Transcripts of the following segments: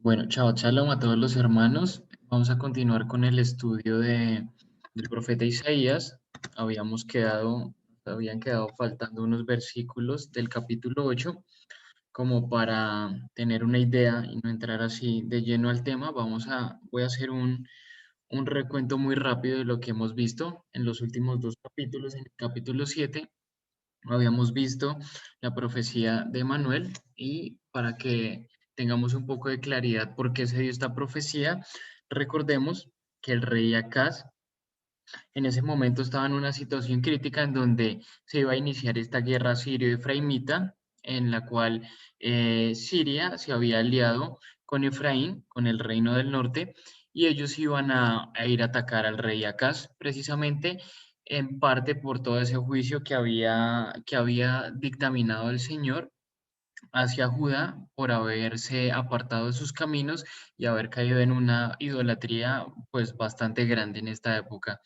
Bueno, chao, shalom a todos los hermanos. Vamos a continuar con el estudio del profeta Isaías. Habían quedado faltando unos versículos del capítulo 8. Como para tener una idea y no entrar así de lleno al tema, voy a hacer un recuento muy rápido de lo que hemos visto en los últimos dos capítulos. En el capítulo 7 habíamos visto la profecía de Manuel, y para que tengamos un poco de claridad por qué se dio esta profecía, recordemos que el rey Acaz en ese momento estaba en una situación crítica en donde se iba a iniciar esta guerra sirio-efraimita, en la cual Siria se había aliado con Efraín, con el reino del norte, y ellos iban a ir a atacar al rey Acaz, precisamente en parte por todo ese juicio que había dictaminado el Señor hacia Judá por haberse apartado de sus caminos y haber caído en una idolatría pues bastante grande en esta época.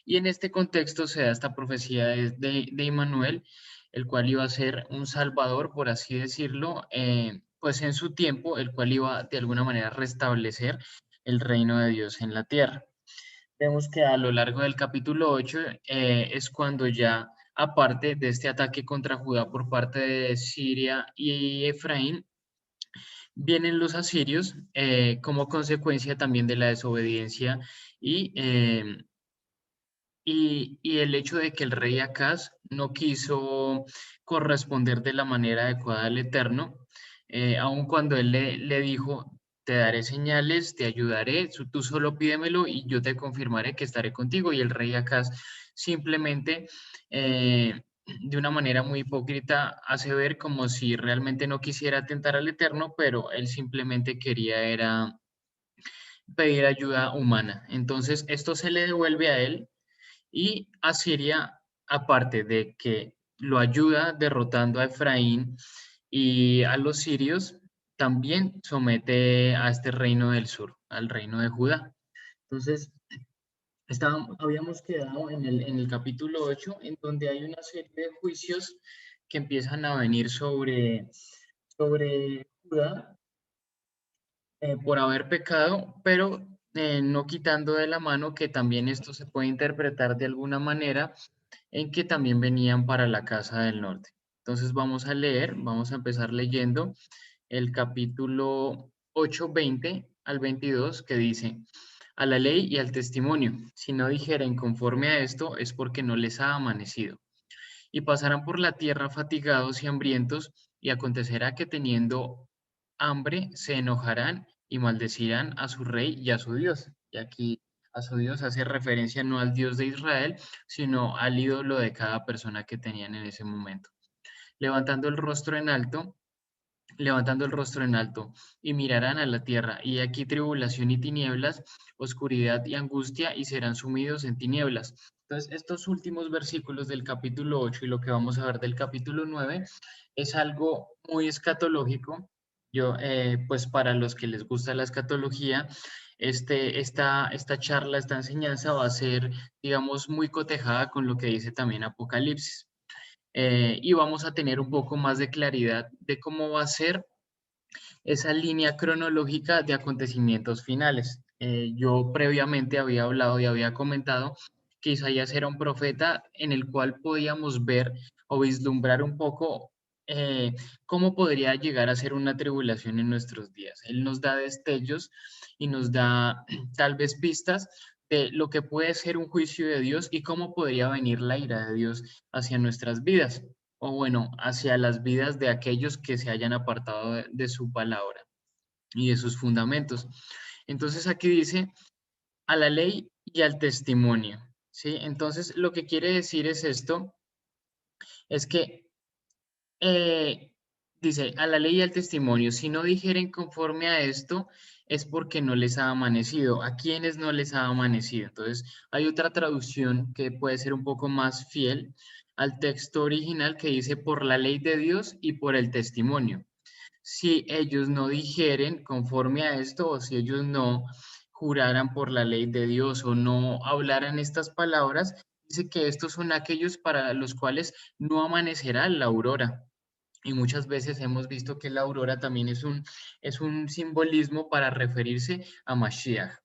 Y en este contexto se da esta profecía de Immanuel, el cual iba a ser un salvador, por así decirlo, pues en su tiempo, el cual iba de alguna manera a restablecer el reino de Dios en la tierra. Vemos que a lo largo del capítulo 8 es cuando ya, aparte de este ataque contra Judá por parte de Siria y Efraín, vienen los asirios como consecuencia también de la desobediencia y, eh, y el hecho de que el rey Acaz no quiso corresponder de la manera adecuada al Eterno, aun cuando él le dijo: te daré señales, te ayudaré, tú solo pídemelo y yo te confirmaré que estaré contigo. Y el rey Acaz simplemente, de una manera muy hipócrita, hace ver como si realmente no quisiera atentar al Eterno, pero él simplemente quería era pedir ayuda humana. Entonces esto se le devuelve a él, y Asiria, aparte de que lo ayuda derrotando a Efraín y a los sirios, también somete a este reino del sur, al reino de Judá. Entonces, habíamos quedado en el capítulo 8, en donde hay una serie de juicios que empiezan a venir sobre Judá por haber pecado, pero no quitando de la mano que también esto se puede interpretar de alguna manera en que también venían para la casa del norte. Entonces vamos a empezar leyendo el capítulo 8, 20 al 22, que dice: a la ley y al testimonio, si no dijeren conforme a esto, es porque no les ha amanecido. Y pasarán por la tierra fatigados y hambrientos, y acontecerá que teniendo hambre se enojarán y maldecirán a su rey y a su Dios. Y aquí a su Dios hace referencia no al Dios de Israel, sino al ídolo de cada persona que tenían en ese momento. Levantando el rostro en alto, levantando el rostro en alto, y mirarán a la tierra, y aquí tribulación y tinieblas, oscuridad y angustia, y serán sumidos en tinieblas. Entonces, estos últimos versículos del capítulo 8 y lo que vamos a ver del capítulo 9 es algo muy escatológico. Pues para los que les gusta la escatología, esta charla, esta enseñanza va a ser, digamos, muy cotejada con lo que dice también Apocalipsis. Y vamos a tener un poco más de claridad de cómo va a ser esa línea cronológica de acontecimientos finales. Yo previamente había hablado y había comentado que Isaías era un profeta en el cual podíamos ver o vislumbrar un poco cómo podría llegar a ser una tribulación en nuestros días. Él nos da destellos y nos da tal vez pistas de lo que puede ser un juicio de Dios y cómo podría venir la ira de Dios hacia nuestras vidas, o bueno, hacia las vidas de aquellos que se hayan apartado de su palabra y de sus fundamentos. Entonces aquí dice: a la ley y al testimonio, ¿sí? Entonces lo que quiere decir es esto, es que eh, dice: a la ley y al testimonio, si no dijeren conforme a esto, es porque no les ha amanecido. ¿A quienes no les ha amanecido? Entonces, hay otra traducción que puede ser un poco más fiel al texto original, que dice: por la ley de Dios y por el testimonio. Si ellos no dijeren conforme a esto, o si ellos no juraran por la ley de Dios o no hablaran estas palabras, dice que estos son aquellos para los cuales no amanecerá la aurora. y muchas veces hemos visto que la aurora también es un simbolismo para referirse a Mashiach.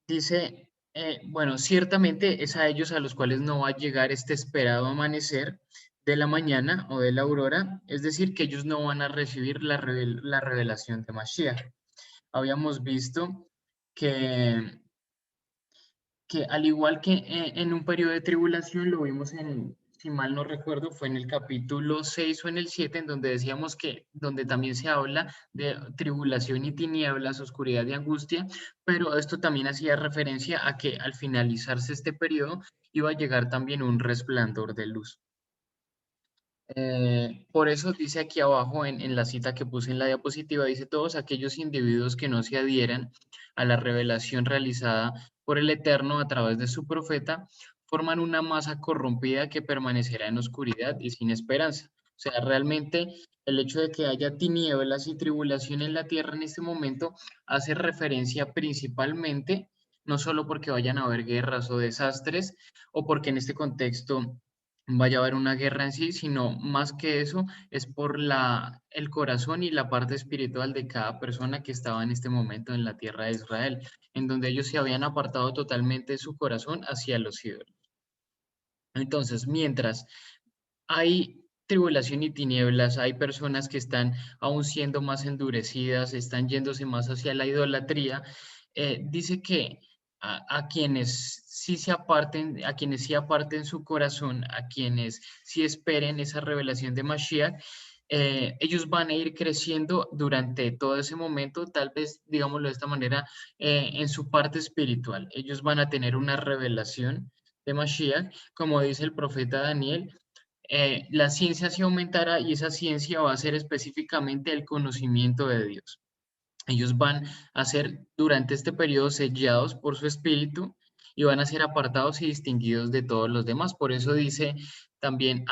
Dice, bueno, ciertamente es a ellos a los cuales no va a llegar este esperado amanecer de la mañana o de la aurora, es decir, que ellos no van a recibir la revelación de Mashiach. Habíamos visto que al igual que en un periodo de tribulación, lo vimos en, si mal no recuerdo, fue en el capítulo 6 o en el 7, en donde decíamos que, donde también se habla de tribulación y tinieblas, oscuridad y angustia, pero esto también hacía referencia a que al finalizarse este periodo iba a llegar también un resplandor de luz. Por eso dice aquí abajo en la cita que puse en la diapositiva, dice todos aquellos individuos que no se adhieran a la revelación realizada por el Eterno a través de su profeta, forman una masa corrompida que permanecerá en oscuridad y sin esperanza. O sea, realmente el hecho de que haya tinieblas y tribulación en la tierra en este momento hace referencia principalmente, no solo porque vayan a haber guerras o desastres, o porque en este contexto vaya a haber una guerra en sí, sino más que eso es por el corazón y la parte espiritual de cada persona que estaba en este momento en la tierra de Israel, en donde ellos se habían apartado totalmente su corazón hacia los ídolos. Entonces, mientras hay tribulación y tinieblas, hay personas que están aún siendo más endurecidas, están yéndose más hacia la idolatría. Dice que a quienes sí se aparten, a quienes sí aparten su corazón, a quienes sí esperen esa revelación de Mashiach, ellos van a ir creciendo durante todo ese momento, tal vez, digámoslo de esta manera, en su parte espiritual. Ellos van a tener una revelación de Mashiach, como dice el profeta Daniel, la ciencia se aumentará y esa ciencia va a ser específicamente el conocimiento de Dios. Ellos van a ser durante este periodo sellados por su espíritu y van a ser apartados y distinguidos de todos los demás. Por eso dice también,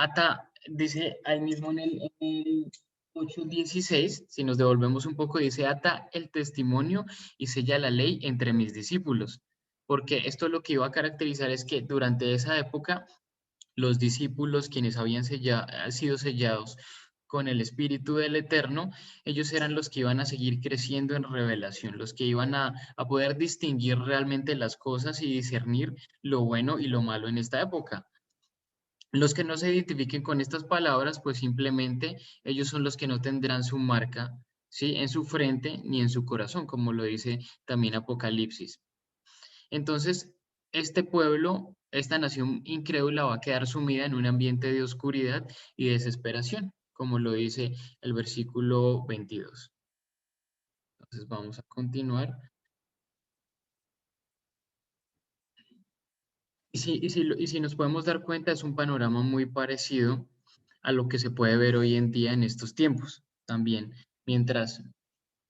dice ahí mismo en el 8:16, si nos devolvemos un poco, dice, ata el testimonio y sella la ley entre mis discípulos. Porque esto lo que iba a caracterizar es que durante esa época los discípulos, quienes habían sido sellados con el Espíritu del Eterno, ellos eran los que iban a seguir creciendo en revelación, los que iban a poder distinguir realmente las cosas y discernir lo bueno y lo malo en esta época. Los que no se identifiquen con estas palabras, pues simplemente ellos son los que no tendrán su marca, ¿sí? En su frente ni en su corazón, como lo dice también Apocalipsis. Entonces, este pueblo, esta nación incrédula va a quedar sumida en un ambiente de oscuridad y desesperación, como lo dice el versículo 22. Entonces, vamos a continuar. Y si nos podemos dar cuenta, es un panorama muy parecido a lo que se puede ver hoy en día en estos tiempos también. Mientras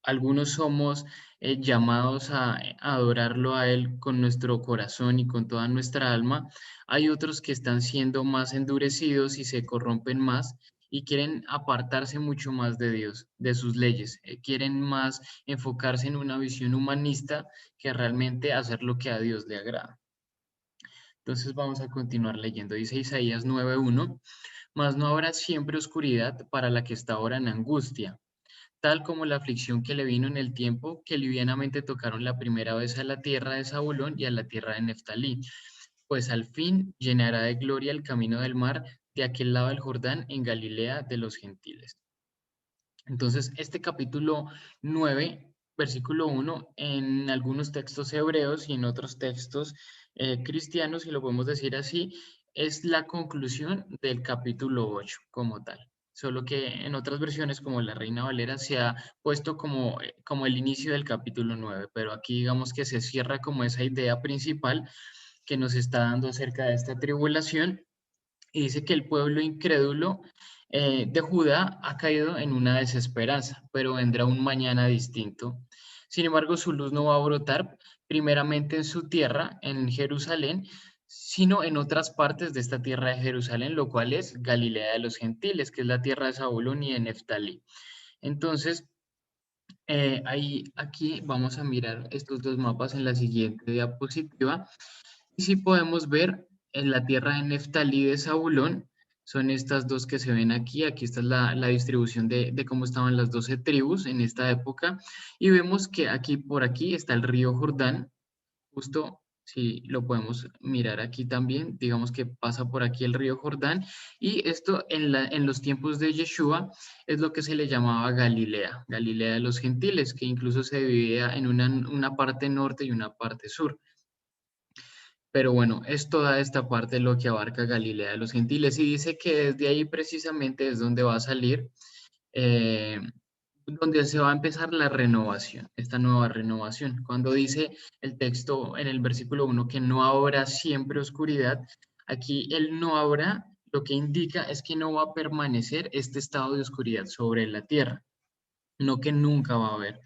algunos somos llamados a adorarlo a Él con nuestro corazón y con toda nuestra alma. Hay otros que están siendo más endurecidos y se corrompen más y quieren apartarse mucho más de Dios, de sus leyes. Quieren más enfocarse en una visión humanista que realmente hacer lo que a Dios le agrada. Entonces vamos a continuar leyendo. Dice Isaías 9:1, mas no habrá siempre oscuridad para la que está ahora en angustia, tal como la aflicción que le vino en el tiempo que livianamente tocaron la primera vez a la tierra de Zabulón y a la tierra de Neftalí, pues al fin llenará de gloria el camino del mar de aquel lado del Jordán en Galilea de los gentiles. Entonces, este capítulo 9, versículo 1, en algunos textos hebreos y en otros textos cristianos, si lo podemos decir así, es la conclusión del capítulo 8 como tal. Solo que en otras versiones, como la Reina Valera, se ha puesto como el inicio del capítulo 9, pero aquí digamos que se cierra como esa idea principal que nos está dando acerca de esta tribulación y dice que el pueblo incrédulo de Judá ha caído en una desesperanza, pero vendrá un mañana distinto. Sin embargo, su luz no va a brotar primeramente en su tierra, en Jerusalén, sino en otras partes de esta tierra de Jerusalén, lo cual es Galilea de los gentiles, que es la tierra de Zabulón y de Neftalí. Entonces, aquí vamos a mirar estos dos mapas en la siguiente diapositiva. Y si podemos ver en la tierra de Neftalí de Zabulón, son estas dos que se ven aquí. Aquí está la distribución de cómo estaban las 12 tribus en esta época. Y vemos que aquí, por aquí, está el río Jordán. Justo, si lo podemos mirar aquí también, digamos que pasa por aquí el río Jordán. Y esto en los tiempos de Yeshua es lo que se le llamaba Galilea, Galilea de los gentiles, que incluso se dividía en una parte norte y una parte sur. Pero bueno, es toda esta parte lo que abarca Galilea de los Gentiles y dice que desde ahí precisamente es donde va a salir, eh, donde se va a empezar la renovación, esta nueva renovación. Cuando dice el texto en el versículo 1 que no habrá siempre oscuridad, aquí el no habrá lo que indica es que no va a permanecer este estado de oscuridad sobre la tierra, no que nunca va a haber.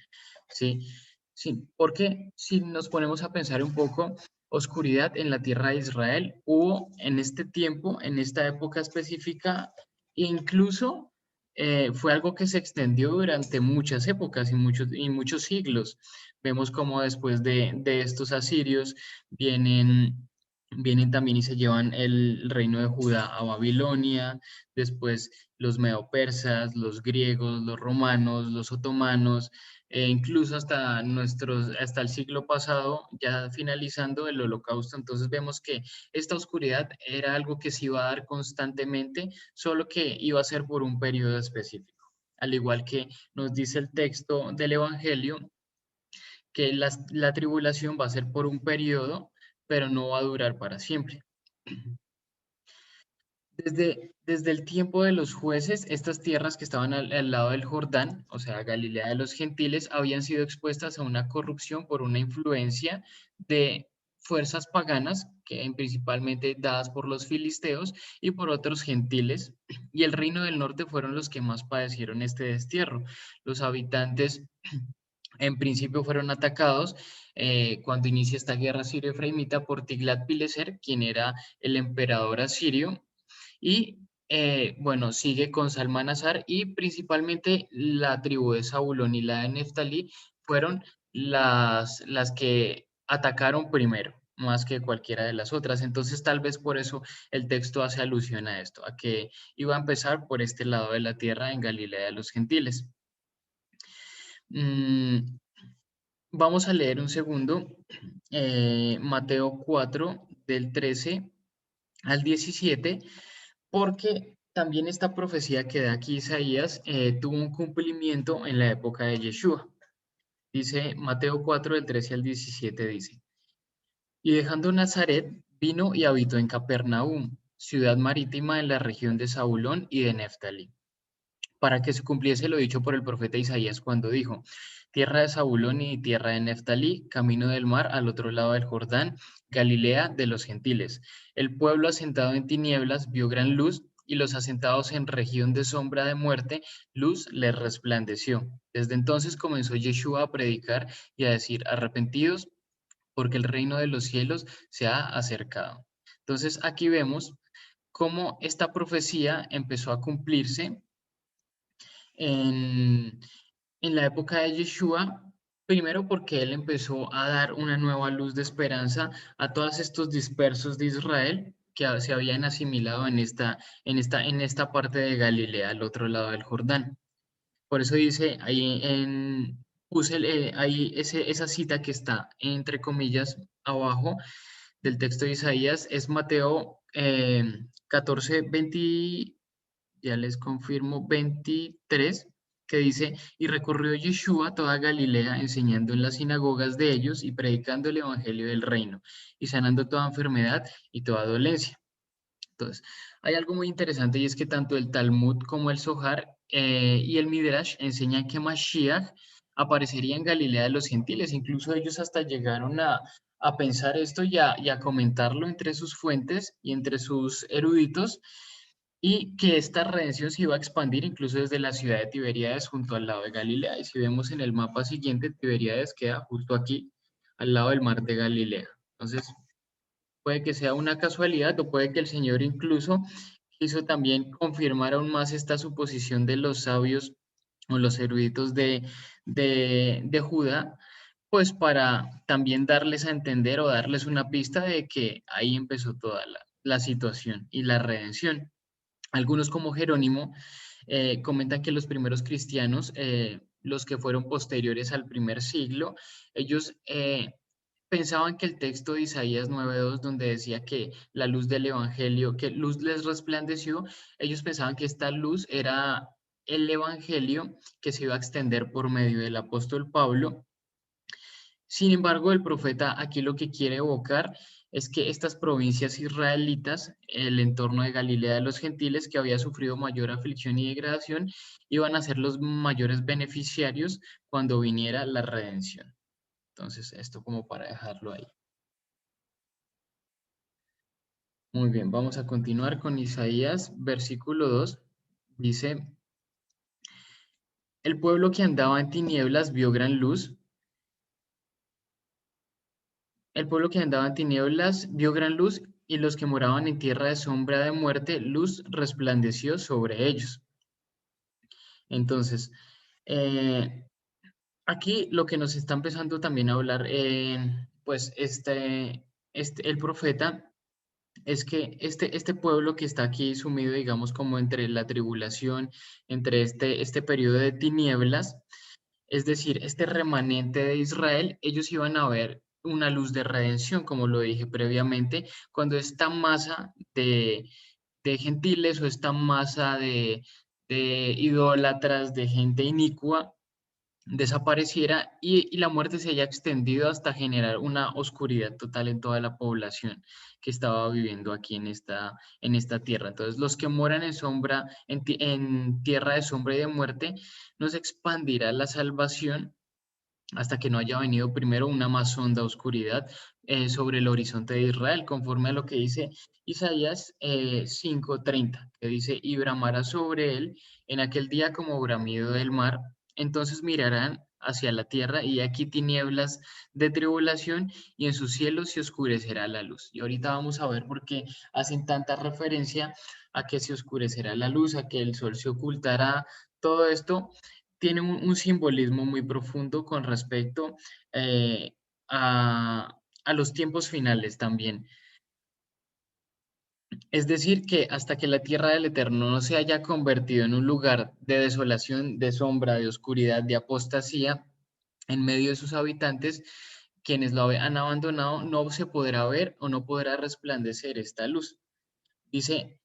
Sí, sí, porque si nos ponemos a pensar un poco, oscuridad en la tierra de Israel hubo en este tiempo, en esta época específica, e incluso fue algo que se extendió durante muchas épocas y muchos siglos. Vemos como después de estos asirios vienen también y se llevan el reino de Judá a Babilonia, después los medopersas, los griegos, los romanos, los otomanos, incluso hasta el siglo pasado, ya finalizando el Holocausto. Entonces vemos que esta oscuridad era algo que se iba a dar constantemente, solo que iba a ser por un periodo específico. Al igual que nos dice el texto del Evangelio, que la tribulación va a ser por un periodo, pero no va a durar para siempre. Desde el tiempo de los jueces, estas tierras que estaban al lado del Jordán, o sea, Galilea de los gentiles, habían sido expuestas a una corrupción por una influencia de fuerzas paganas, principalmente dadas por los filisteos y por otros gentiles, y el reino del norte fueron los que más padecieron este destierro. Los habitantes en principio fueron atacados cuando inicia esta guerra sirio-efraimita por Tiglat-Pileser, quien era el emperador asirio, y bueno, sigue con Salmanasar y principalmente la tribu de Zabulón y la de Neftalí fueron las que atacaron primero, más que cualquiera de las otras. Entonces, tal vez por eso el texto hace alusión a esto, a que iba a empezar por este lado de la tierra en Galilea de los gentiles. Vamos a leer un segundo, Mateo 4, del 13 al 17, porque también esta profecía que da aquí Isaías tuvo un cumplimiento en la época de Yeshua. Dice Mateo 4, del 13 al 17, dice, y dejando Nazaret, vino y habitó en Capernaum, ciudad marítima en la región de Zabulón y de Neftalí, para que se cumpliese lo dicho por el profeta Isaías cuando dijo, tierra de Zabulón y tierra de Neftalí, camino del mar al otro lado del Jordán, Galilea de los gentiles. El pueblo asentado en tinieblas vio gran luz, y los asentados en región de sombra de muerte, luz les resplandeció. Desde entonces comenzó Yeshua a predicar y a decir, arrepentidos, porque el reino de los cielos se ha acercado. Entonces aquí vemos cómo esta profecía empezó a cumplirse en, en la época de Yeshua, primero porque él empezó a dar una nueva luz de esperanza a todos estos dispersos de Israel que se habían asimilado en esta parte de Galilea, al otro lado del Jordán. Por eso dice puse ahí esa cita que está entre comillas abajo del texto de Isaías, es Mateo 14, 20, ya les confirmo, 23, que dice, y recorrió Yeshua toda Galilea, enseñando en las sinagogas de ellos y predicando el evangelio del reino, y sanando toda enfermedad y toda dolencia. Entonces, hay algo muy interesante y es que tanto el Talmud como el Zohar y el Midrash enseñan que Mashiach aparecería en Galilea de los gentiles. Incluso ellos hasta llegaron a pensar esto y a comentarlo entre sus fuentes y entre sus eruditos, y que esta redención se iba a expandir incluso desde la ciudad de Tiberíades junto al lado de Galilea. Y si vemos en el mapa siguiente, Tiberíades queda justo aquí, al lado del mar de Galilea. Entonces, puede que sea una casualidad o puede que el Señor incluso quiso también confirmar aún más esta suposición de los sabios o los eruditos de Judá, pues para también darles a entender o darles una pista de que ahí empezó toda la situación y la redención. Algunos como Jerónimo comentan que los primeros cristianos, los que fueron posteriores al primer siglo, ellos pensaban que el texto de Isaías 9:2, donde decía que la luz del Evangelio, que luz les resplandeció, ellos pensaban que esta luz era el Evangelio que se iba a extender por medio del apóstol Pablo. Sin embargo, el profeta aquí lo que quiere evocar es que estas provincias israelitas, el entorno de Galilea de los gentiles, que había sufrido mayor aflicción y degradación, iban a ser los mayores beneficiarios cuando viniera la redención. Entonces, esto como para dejarlo ahí. Muy bien, vamos a continuar con Isaías, versículo 2. Dice, el pueblo que andaba en tinieblas vio gran luz. El pueblo que andaba en tinieblas vio gran luz, y los que moraban en tierra de sombra de muerte, luz resplandeció sobre ellos. Entonces, eh, aquí lo que nos está empezando también a hablar, pues el profeta, es que este pueblo que está aquí sumido, digamos, como entre la tribulación, entre este periodo de tinieblas, es decir, este remanente de Israel, ellos iban a ver una luz de redención, como lo dije previamente, cuando esta masa de gentiles o esta masa de idólatras, de gente inicua, desapareciera y la muerte se haya extendido hasta generar una oscuridad total en toda la población que estaba viviendo aquí en esta tierra. Entonces, los que moran en sombra, en tierra de sombra y de muerte, no se expandirá la salvación hasta que no haya venido primero una más honda oscuridad sobre el horizonte de Israel, conforme a lo que dice Isaías 5:30, que dice, y bramará sobre él en aquel día como bramido del mar, entonces mirarán hacia la tierra y aquí tinieblas de tribulación y en sus cielos se oscurecerá la luz. Y ahorita vamos a ver por qué hacen tanta referencia a que se oscurecerá la luz, a que el sol se ocultará, todo esto tiene un simbolismo muy profundo con respecto eh, a los tiempos finales también. Es decir, que hasta que la tierra del Eterno no se haya convertido en un lugar de desolación, de sombra, de oscuridad, de apostasía, en medio de sus habitantes, quienes lo han abandonado, no se podrá ver o no podrá resplandecer esta luz. Dice,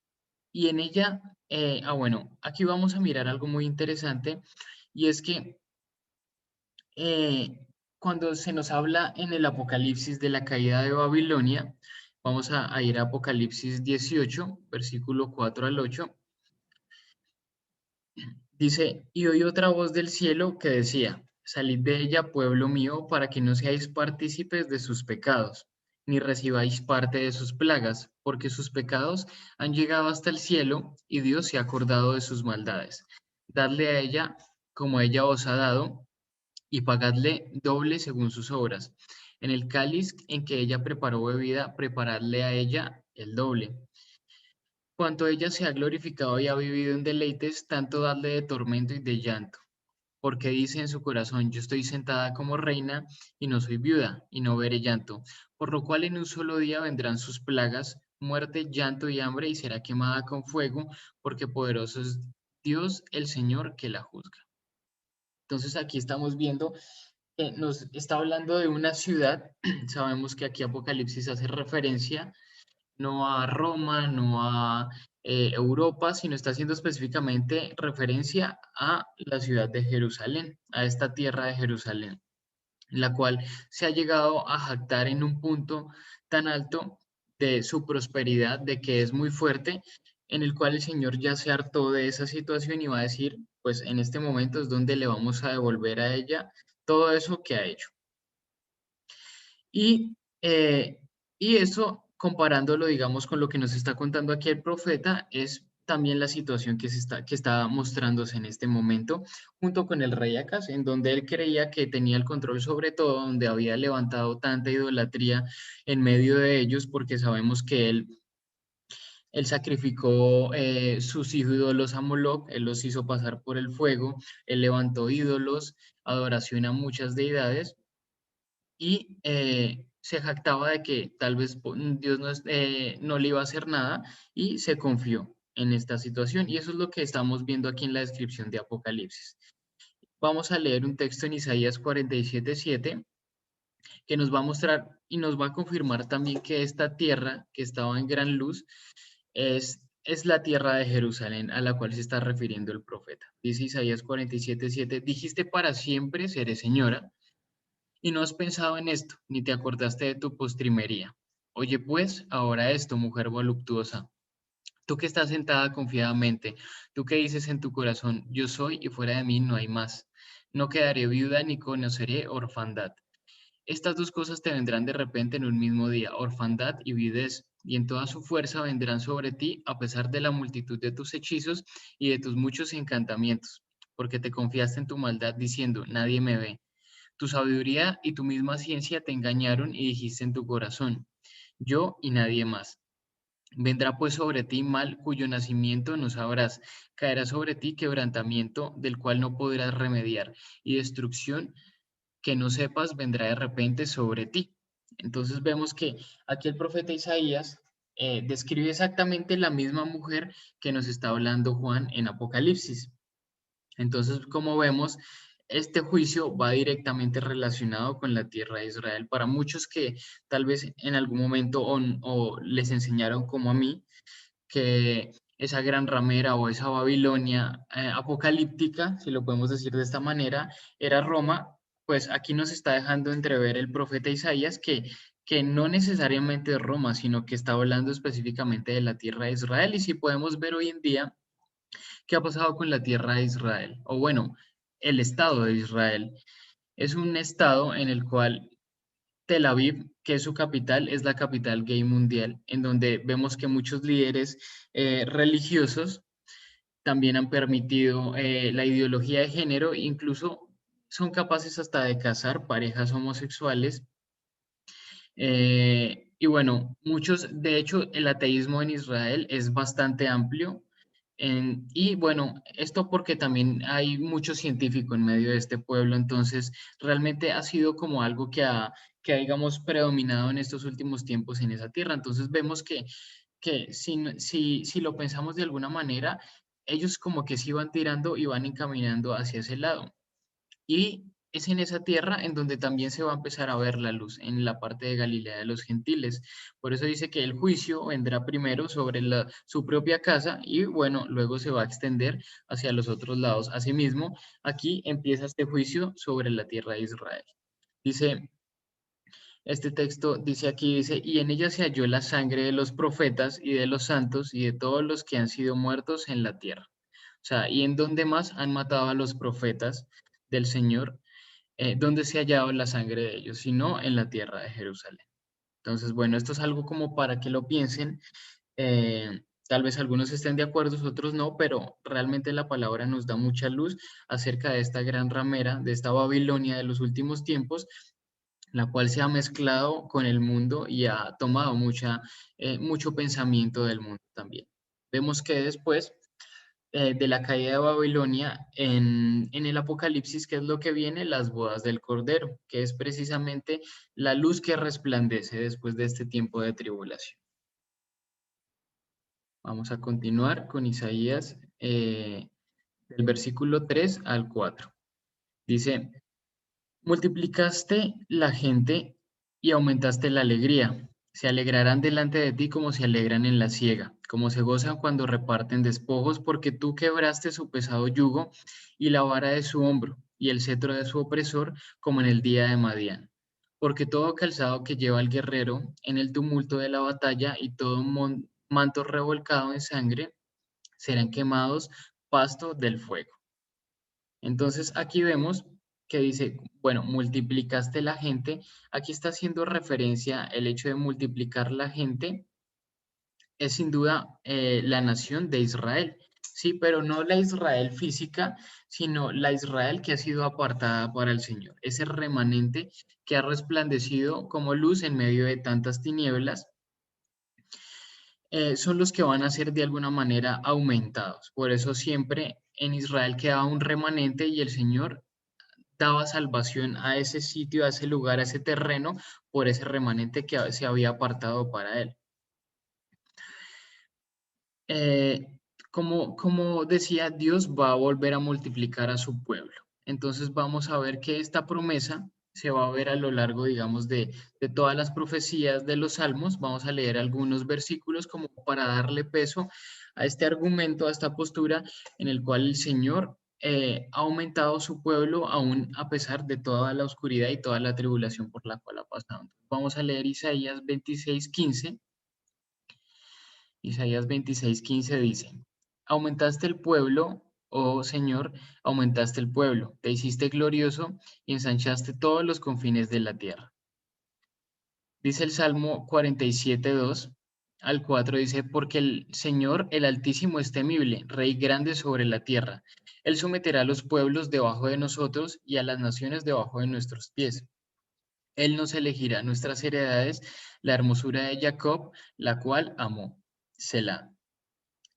y en ella, bueno, aquí vamos a mirar algo muy interesante, y es que eh, cuando se nos habla en el Apocalipsis de la caída de Babilonia, vamos a ir a Apocalipsis 18, versículo 4 al 8, dice, y oí otra voz del cielo que decía, salid de ella, pueblo mío, para que no seáis partícipes de sus pecados, ni recibáis parte de sus plagas, porque sus pecados han llegado hasta el cielo, y Dios se ha acordado de sus maldades. Dadle a ella como ella os ha dado, y pagadle doble según sus obras. En el cáliz en que ella preparó bebida, preparadle a ella el doble. Cuanto ella se ha glorificado y ha vivido en deleites, tanto dadle de tormento y de llanto, porque dice en su corazón, yo estoy sentada como reina y no soy viuda y no veré llanto, por lo cual en un solo día vendrán sus plagas, muerte, llanto y hambre, y será quemada con fuego, porque poderoso es Dios el Señor que la juzga. Entonces aquí estamos viendo nos está hablando de una ciudad. Sabemos que aquí Apocalipsis hace referencia no a Roma, no a Europa, sino está haciendo específicamente referencia a la ciudad de Jerusalén, a esta tierra de Jerusalén, la cual se ha llegado a jactar en un punto tan alto de su prosperidad, de que es muy fuerte, en el cual el Señor ya se hartó de esa situación y va a decir, pues en este momento es donde le vamos a devolver a ella todo eso que ha hecho. Y, eh, y eso, comparándolo, digamos, con lo que nos está contando aquí el profeta, es también la situación que está mostrándose en este momento, junto con el rey Acaz, en donde él creía que tenía el control sobre todo, donde había levantado tanta idolatría en medio de ellos, porque sabemos que él sacrificó sus ídolos a Moloch, él los hizo pasar por el fuego, él levantó ídolos, adoración a muchas deidades, y se jactaba de que tal vez Dios no le iba a hacer nada y se confió. en esta situación. Y eso es lo que estamos viendo aquí en la descripción de Apocalipsis. Vamos a leer un texto en Isaías 47:7 que nos va a mostrar y nos va a confirmar también que esta tierra que estaba en gran luz es la tierra de Jerusalén a la cual se está refiriendo el profeta. Dice Isaías 47:7, dijiste para siempre seré señora, y no has pensado en esto, ni te acordaste de tu postrimería. Oye pues, ahora esto, mujer voluptuosa, tú que estás sentada confiadamente, tú que dices en tu corazón, yo soy y fuera de mí no hay más. No quedaré viuda ni conoceré orfandad. Estas dos cosas te vendrán de repente en un mismo día, orfandad y viudez, y en toda su fuerza vendrán sobre ti a pesar de la multitud de tus hechizos y de tus muchos encantamientos, porque te confiaste en tu maldad diciendo, nadie me ve. Tu sabiduría y tu misma ciencia te engañaron y dijiste en tu corazón, yo y nadie más. Vendrá pues sobre ti mal cuyo nacimiento no sabrás, caerá sobre ti quebrantamiento del cual no podrás remediar, y destrucción que no sepas vendrá de repente sobre ti. Entonces vemos que aquí el profeta Isaías describe exactamente la misma mujer que nos está hablando Juan en Apocalipsis. Entonces, como vemos, este juicio va directamente relacionado con la tierra de Israel. Para muchos que tal vez en algún momento o les enseñaron como a mí, que esa gran ramera o esa Babilonia apocalíptica, si lo podemos decir de esta manera, era Roma, pues aquí nos está dejando entrever el profeta Isaías que no necesariamente es Roma, sino que está hablando específicamente de la tierra de Israel. Y si podemos ver hoy en día qué ha pasado con la tierra de Israel, o bueno, el estado de Israel. Es un estado en el cual Tel Aviv, que es su capital, es la capital gay mundial, en donde vemos que muchos líderes religiosos también han permitido la ideología de género, incluso son capaces hasta de casar parejas homosexuales. Y bueno, muchos, de hecho, el ateísmo en Israel es bastante amplio. Y bueno, esto porque también hay mucho científico en medio de este pueblo, entonces realmente ha sido como algo que ha, digamos, predominado en estos últimos tiempos en esa tierra. Entonces vemos que si lo pensamos de alguna manera, ellos como que sí van tirando y van encaminando hacia ese lado. Y es en esa tierra en donde también se va a empezar a ver la luz, en la parte de Galilea de los gentiles. Por eso dice que el juicio vendrá primero sobre su propia casa y bueno, luego se va a extender hacia los otros lados. Asimismo, aquí empieza este juicio sobre la tierra de Israel. Dice, este texto dice aquí, dice, y en ella se halló la sangre de los profetas y de los santos y de todos los que han sido muertos en la tierra. O sea, ¿y en dónde más han matado a los profetas del Señor? ¿Dónde se ha hallado la sangre de ellos? Sino en la tierra de Jerusalén. Entonces, bueno, esto es algo como para que lo piensen. Tal vez algunos estén de acuerdo, otros no, pero realmente la palabra nos da mucha luz acerca de esta gran ramera, de esta Babilonia de los últimos tiempos, la cual se ha mezclado con el mundo y ha tomado mucho pensamiento del mundo también. Vemos que después de la caída de Babilonia en el Apocalipsis, ¿qué es lo que viene? Las bodas del Cordero, que es precisamente la luz que resplandece después de este tiempo de tribulación. Vamos a continuar con Isaías del versículo 3 al 4. Dice, multiplicaste la gente y aumentaste la alegría. Se alegrarán delante de ti como se alegran en la siega, como se gozan cuando reparten despojos, porque tú quebraste su pesado yugo y la vara de su hombro y el cetro de su opresor, como en el día de Madián. Porque todo calzado que lleva el guerrero en el tumulto de la batalla y todo manto revolcado en sangre serán quemados pasto del fuego. Entonces aquí vemos que dice, bueno, multiplicaste la gente. Aquí está haciendo referencia el hecho de multiplicar la gente, es sin duda la nación de Israel. Sí, pero no la Israel física, sino la Israel que ha sido apartada para el Señor. Ese remanente que ha resplandecido como luz en medio de tantas tinieblas, son los que van a ser de alguna manera aumentados. Por eso siempre en Israel quedaba un remanente y el Señor daba salvación a ese sitio, a ese lugar, a ese terreno, por ese remanente que se había apartado para él. como decía, Dios va a volver a multiplicar a su pueblo. Entonces vamos a ver que esta promesa se va a ver a lo largo, digamos, de todas las profecías de los salmos. Vamos a leer algunos versículos como para darle peso a este argumento, a esta postura en el cual el Señor ha aumentado su pueblo aún a pesar de toda la oscuridad y toda la tribulación por la cual ha pasado. Vamos a leer Isaías 26:15. Isaías 26:15 dice, aumentaste el pueblo, oh Señor, aumentaste el pueblo, te hiciste glorioso y ensanchaste todos los confines de la tierra. Dice el Salmo 47:2 al 4, dice, porque el Señor, el Altísimo, es temible, Rey grande sobre la tierra. Él someterá a los pueblos debajo de nosotros y a las naciones debajo de nuestros pies. Él nos elegirá nuestras heredades, la hermosura de Jacob, la cual amó. Selah.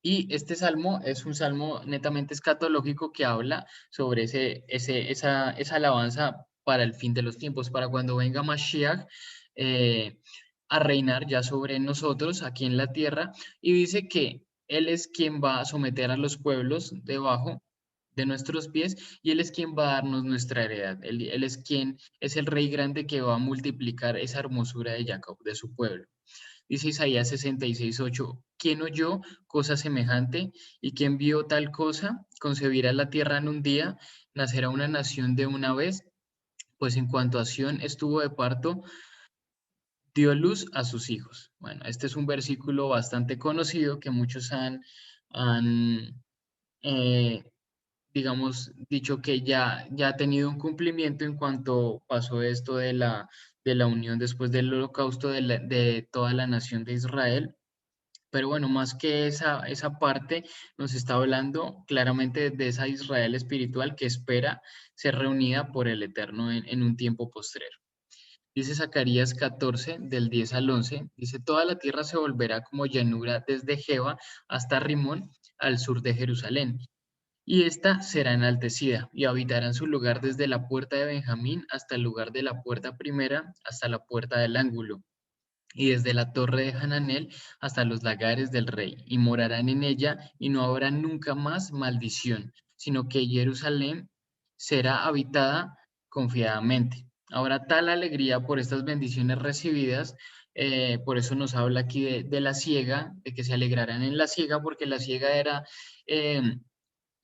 Y este salmo es un salmo netamente escatológico que habla sobre esa alabanza para el fin de los tiempos, para cuando venga Mashiach eh, a reinar ya sobre nosotros aquí en la tierra. Y dice que Él es quien va a someter a los pueblos debajo de nuestros pies y Él es quien va a darnos nuestra heredad. Él es quien es el rey grande que va a multiplicar esa hermosura de Jacob, de su pueblo. Dice Isaías 66:8, ¿quién oyó cosa semejante? ¿Y quién vio tal cosa? ¿Concebirá la tierra en un día? ¿Nacerá una nación de una vez? Pues en cuanto a Sión estuvo de parto, dio luz a sus hijos. Bueno, este es un versículo bastante conocido que muchos han eh, digamos, dicho que ya ha tenido un cumplimiento en cuanto pasó esto de la unión después del holocausto de toda la nación de Israel. Pero bueno, más que esa parte, nos está hablando claramente de esa Israel espiritual que espera ser reunida por el Eterno en un tiempo postrero. Dice Zacarías 14, del 10 al 11, dice, toda la tierra se volverá como llanura desde Jeba hasta Rimón, al sur de Jerusalén, y ésta será enaltecida, y habitará en su lugar desde la puerta de Benjamín hasta el lugar de la puerta primera, hasta la puerta del ángulo y desde la torre de Hananel hasta los lagares del rey, y morarán en ella, y no habrá nunca más maldición, sino que Jerusalén será habitada confiadamente. Ahora, tal alegría por estas bendiciones recibidas, por eso nos habla aquí de la siega, de que se alegrarán en la siega, porque la siega eh,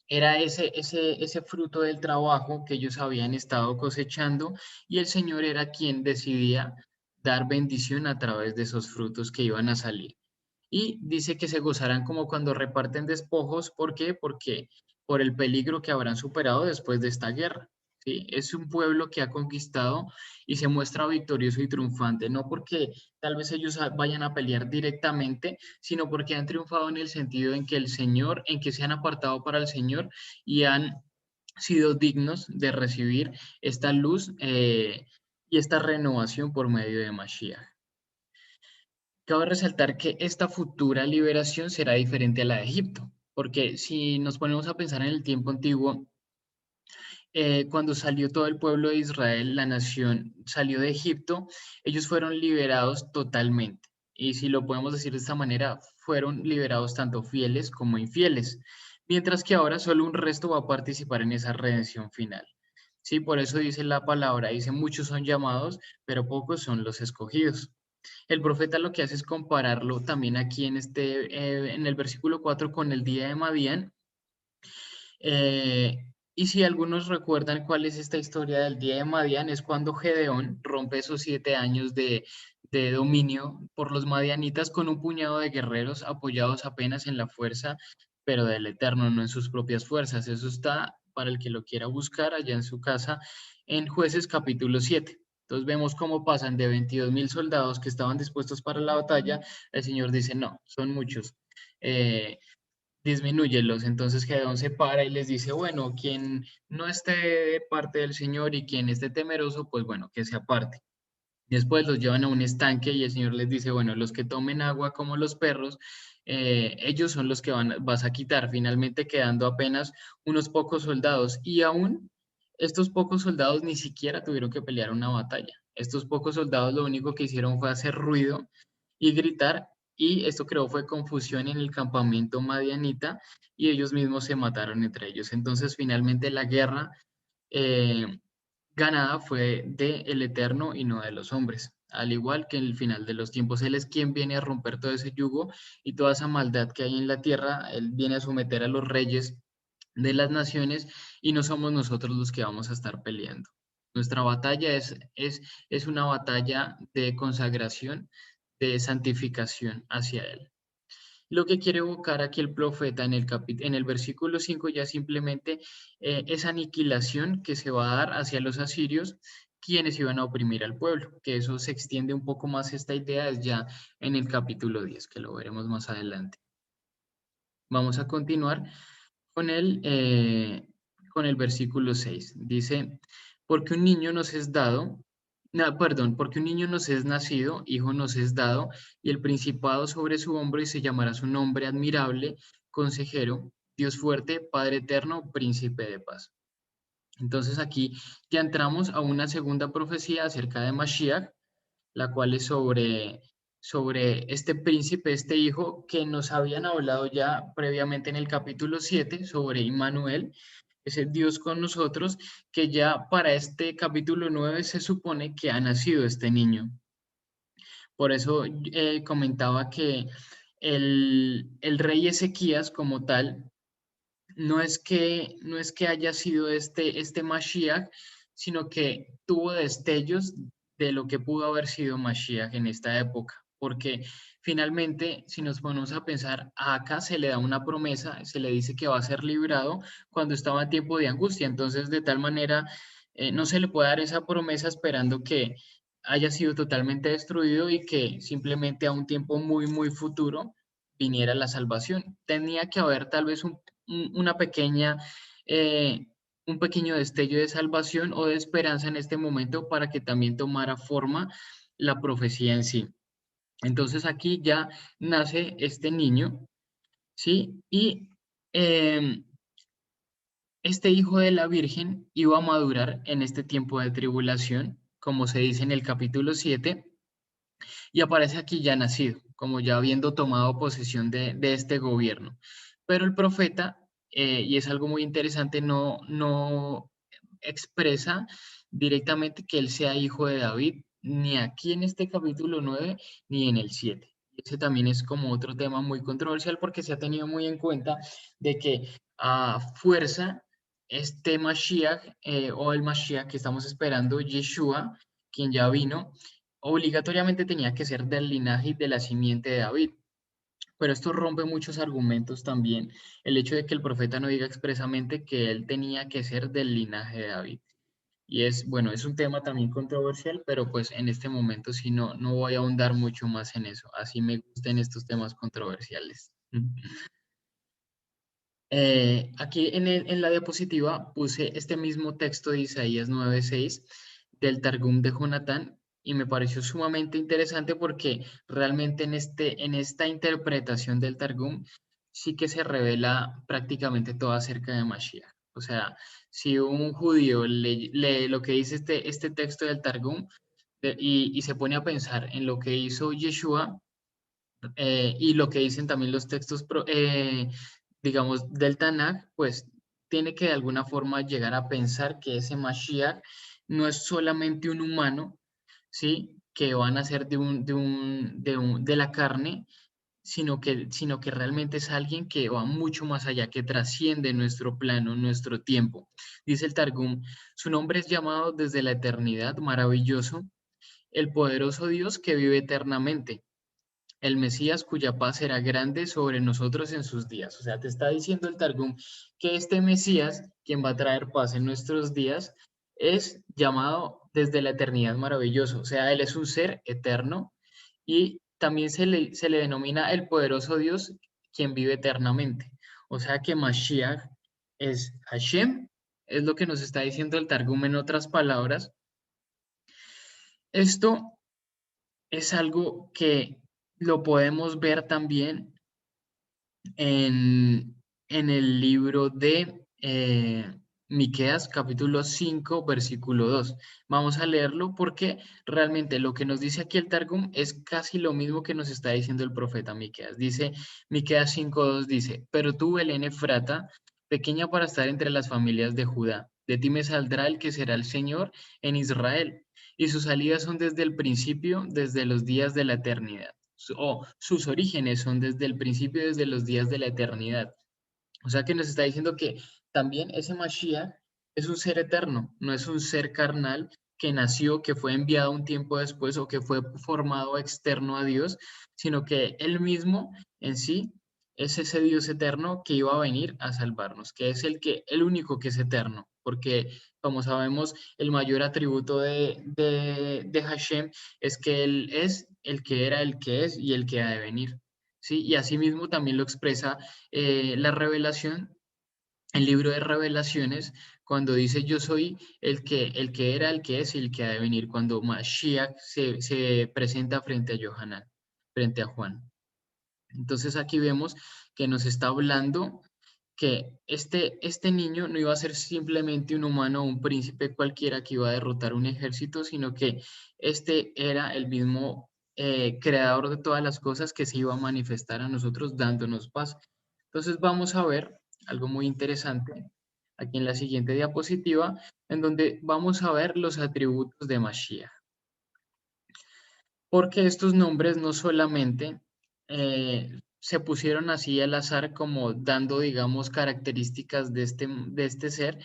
era ese fruto del trabajo que ellos habían estado cosechando y el Señor era quien decidía dar bendición a través de esos frutos que iban a salir. Y dice que se gozarán como cuando reparten despojos. ¿Por qué? Porque por el peligro que habrán superado después de esta guerra. ¿Sí? Es un pueblo que ha conquistado y se muestra victorioso y triunfante, no porque tal vez ellos vayan a pelear directamente, sino porque han triunfado en el sentido en que el Señor, en que se han apartado para el Señor y han sido dignos de recibir esta luz y esta renovación por medio de Mashiach. Cabe resaltar que esta futura liberación será diferente a la de Egipto, porque si nos ponemos a pensar en el tiempo antiguo, cuando salió todo el pueblo de Israel, la nación salió de Egipto, ellos fueron liberados totalmente. Y si lo podemos decir de esta manera, fueron liberados tanto fieles como infieles, mientras que ahora solo un resto va a participar en esa redención final. Sí, por eso dice la palabra, dice muchos son llamados, pero pocos son los escogidos. El profeta lo que hace es compararlo también aquí en el versículo 4 con el día de Madián. Y si algunos recuerdan cuál es esta historia del día de Madián, es cuando Gedeón rompe esos 7 años de dominio por los madianitas con un puñado de guerreros apoyados apenas en la fuerza, pero del Eterno, no en sus propias fuerzas. Eso está para el que lo quiera buscar allá en su casa en Jueces capítulo 7. Entonces vemos cómo pasan de 22.000 soldados que estaban dispuestos para la batalla, el Señor dice, no, son muchos. Disminúyelos. Entonces Gedeón se para y les dice, bueno, quien no esté de parte del Señor y quien esté temeroso, pues bueno, que se aparte. Después los llevan a un estanque y el Señor les dice, bueno, los que tomen agua como los perros, ellos son los que vas a quitar, finalmente quedando apenas unos pocos soldados. Y aún estos pocos soldados ni siquiera tuvieron que pelear una batalla. Estos pocos soldados lo único que hicieron fue hacer ruido y gritar y esto creó fue confusión en el campamento madianita y ellos mismos se mataron entre ellos. Entonces finalmente la guerra eh, ganada fue de el Eterno y no de los hombres. Al igual que en el final de los tiempos, Él es quien viene a romper todo ese yugo y toda esa maldad que hay en la tierra. Él viene a someter a los reyes de las naciones y no somos nosotros los que vamos a estar peleando. Nuestra batalla es una batalla de consagración, de santificación hacia Él. Lo que quiere evocar aquí el profeta en el versículo 5 ya simplemente es aniquilación que se va a dar hacia los asirios, quienes iban a oprimir al pueblo, que eso se extiende un poco más esta idea es ya en el capítulo 10, que lo veremos más adelante. Vamos a continuar con el versículo 6. Dice, porque un niño nos es dado, no, perdón, porque un niño nos es nacido, hijo nos es dado, y el principado sobre su hombro y se llamará su nombre admirable, consejero, Dios fuerte, Padre eterno, príncipe de paz. Entonces aquí ya entramos a una segunda profecía acerca de Mashiach, la cual es sobre este príncipe, este hijo que nos habían hablado ya previamente en el capítulo 7 sobre Immanuel, ese Dios con nosotros, que ya para este capítulo 9 se supone que ha nacido este niño. Por eso comentaba que el rey Ezequías como tal no es que haya sido este Mashiach, sino que tuvo destellos de lo que pudo haber sido Mashiach en esta época, porque finalmente, si nos ponemos a pensar, a acá se le da una promesa, se le dice que va a ser librado cuando estaba en tiempo de angustia, entonces de tal manera no se le puede dar esa promesa esperando que haya sido totalmente destruido y que simplemente a un tiempo muy, muy futuro viniera la salvación. Tenía que haber tal vez una pequeña, eh, un pequeño destello de salvación o de esperanza en este momento para que también tomara forma la profecía en sí. Entonces aquí ya nace este niño, ¿sí? Y este hijo de la Virgen iba a madurar en este tiempo de tribulación, como se dice en el capítulo 7, y aparece aquí ya nacido, como ya habiendo tomado posesión de este gobierno. Pero el profeta, y es algo muy interesante, no expresa directamente que él sea hijo de David, ni aquí en este capítulo 9 ni en el 7. Ese también es como otro tema muy controversial porque se ha tenido muy en cuenta de que a fuerza este Mashiach o el Mashiach que estamos esperando, Yeshua, quien ya vino, obligatoriamente tenía que ser del linaje y de la simiente de David. Pero esto rompe muchos argumentos también, el hecho de que el profeta no diga expresamente que él tenía que ser del linaje de David. Y es, bueno, es un tema también controversial, pero pues en este momento sí no voy a ahondar mucho más en eso. Así me gustan estos temas controversiales. Aquí en la diapositiva puse este mismo texto de Isaías 9:6 del Targum de Jonatán y me pareció sumamente interesante porque realmente en esta interpretación del Targum sí que se revela prácticamente todo acerca de Mashiach. O sea, si un judío lee lo que dice este texto del Targum y se pone a pensar en lo que hizo Yeshua, y lo que dicen también los textos, digamos, del Tanaj, pues tiene que de alguna forma llegar a pensar que ese Mashiach no es solamente un humano, ¿sí? Que van a ser de la carne, sino que realmente es alguien que va mucho más allá, que trasciende nuestro plano, nuestro tiempo. Dice el Targum, su nombre es llamado desde la eternidad, maravilloso, el poderoso Dios que vive eternamente, el Mesías cuya paz será grande sobre nosotros en sus días. O sea, te está diciendo el Targum que este Mesías, quien va a traer paz en nuestros días, es llamado desde la eternidad maravilloso. O sea, él es un ser eterno y también se le denomina el poderoso Dios, quien vive eternamente. O sea que Mashiach es Hashem, es lo que nos está diciendo el Targum en otras palabras. Esto es algo que lo podemos ver también en el libro de Miqueas capítulo 5, versículo 2. Vamos a leerlo porque realmente lo que nos dice aquí el Targum es casi lo mismo que nos está diciendo el profeta Miqueas. Dice, Miqueas 5:2 dice, pero tú, Belén Efrata, pequeña para estar entre las familias de Judá, de ti me saldrá el que será el Señor en Israel, y sus salidas son desde el principio, desde los días de la eternidad. Sus orígenes son desde el principio, desde los días de la eternidad. O sea que nos está diciendo que también ese Mashiach es un ser eterno, no es un ser carnal que nació, que fue enviado un tiempo después o que fue formado externo a Dios, sino que él mismo en sí es ese Dios eterno que iba a venir a salvarnos, que es el único que es eterno, porque como sabemos, el mayor atributo de Hashem es que él es el que era, el que es y el que ha de venir. ¿Sí? Y asimismo también lo expresa la revelación, el libro de revelaciones, cuando dice yo soy el que era, el que es y el que ha de venir, cuando Mashiach se presenta frente a Yohanan, frente a Juan. Entonces aquí vemos que nos está hablando que este niño no iba a ser simplemente un humano o un príncipe cualquiera que iba a derrotar un ejército, sino que este era el mismo creador de todas las cosas que se iba a manifestar a nosotros dándonos paz. Entonces vamos a ver algo muy interesante aquí en la siguiente diapositiva, en donde vamos a ver los atributos de Mashiach. Porque estos nombres no solamente se pusieron así al azar como dando, digamos, características de este ser,